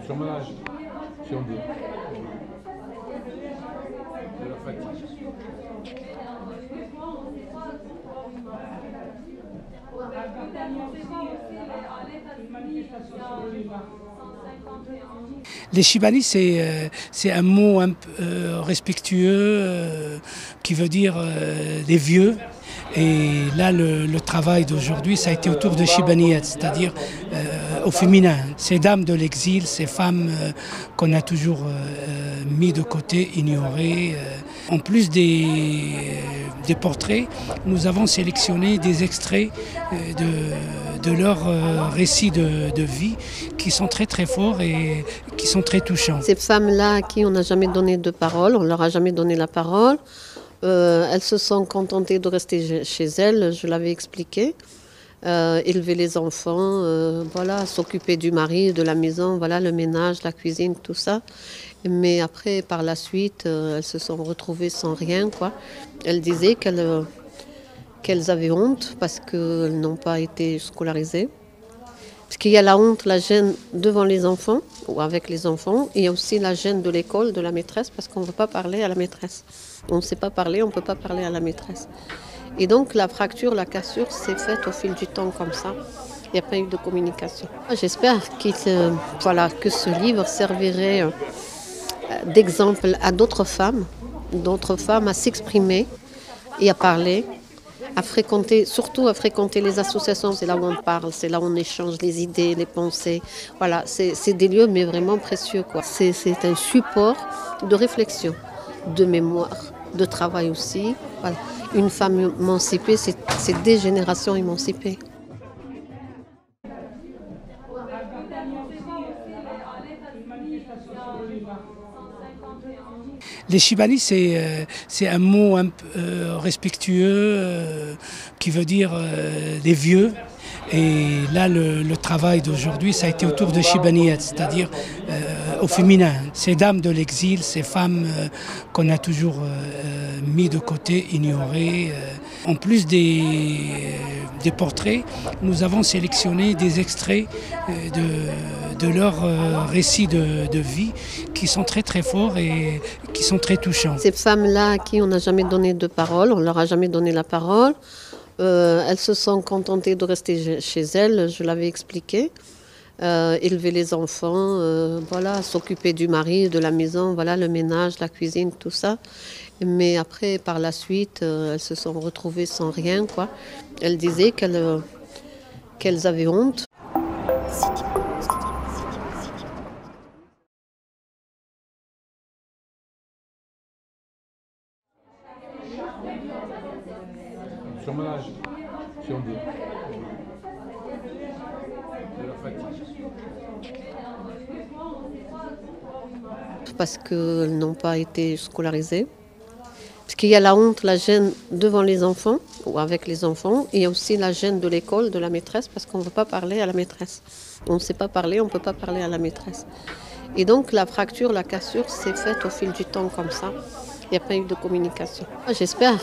Chômage, si on dit. De la fatigue. Les Chibani, c'est un mot un peu respectueux qui veut dire les vieux. Et là, le travail d'aujourd'hui, ça a été autour de Chibaniyat, c'est-à-dire au féminin. Ces dames de l'exil, ces femmes qu'on a toujours mis de côté, ignorées. En plus des portraits, nous avons sélectionné des extraits de leurs récits de vie qui sont très très forts et qui sont très touchants. Ces femmes-là à qui on n'a jamais donné de parole, on leur a jamais donné la parole, elles se sont contentées de rester chez elles, je l'avais expliqué, élever les enfants, voilà, s'occuper du mari, de la maison, voilà, le ménage, la cuisine, tout ça. Mais après, par la suite, elles se sont retrouvées sans rien, quoi. Elles disaient qu'elles avaient honte parce qu'elles n'ont pas été scolarisées. Parce qu'il y a la honte, la gêne devant les enfants ou avec les enfants. Et il y a aussi la gêne de l'école, de la maîtresse, parce qu'on ne veut pas parler à la maîtresse. On ne sait pas parler, on ne peut pas parler à la maîtresse. Et donc la fracture, la cassure s'est faite au fil du temps comme ça. Il n'y a pas eu de communication. J'espère voilà, que ce livre servirait d'exemple à d'autres femmes à s'exprimer et à parler, à fréquenter, surtout à fréquenter les associations. C'est là où on parle, c'est là où on échange les idées, les pensées. Voilà, c'est des lieux mais vraiment précieux, quoi. C'est un support de réflexion, de mémoire, de travail aussi. Voilà. Une femme émancipée, c'est des générations émancipées. Les Chibani, c'est un mot un peu respectueux qui veut dire les vieux. Et là, le travail d'aujourd'hui, ça a été autour de Chibaniyat, c'est-à-dire au féminin. Ces dames de l'exil, ces femmes qu'on a toujours mis de côté, ignorées. En plus des portraits, nous avons sélectionné des extraits de leurs récits de vie qui sont très très forts et qui sont très touchants. Ces femmes-là à qui on n'a jamais donné de parole, on ne leur a jamais donné la parole, elles se sont contentées de rester chez elles, je l'avais expliqué, élever les enfants, voilà, s'occuper du mari, de la maison, voilà, le ménage, la cuisine, tout ça. Mais après, par la suite, elles se sont retrouvées sans rien, quoi. Elles disaient qu'elles avaient honte. Chômage, si on dit. De la fatigue. Parce qu'elles n'ont pas été scolarisées. Parce qu'il y a la honte, la gêne devant les enfants ou avec les enfants. Et il y a aussi la gêne de l'école, de la maîtresse, parce qu'on ne veut pas parler à la maîtresse. On ne sait pas parler, on ne peut pas parler à la maîtresse. Et donc la fracture, la cassure s'est faite au fil du temps comme ça. Il n'y a pas eu de communication. J'espère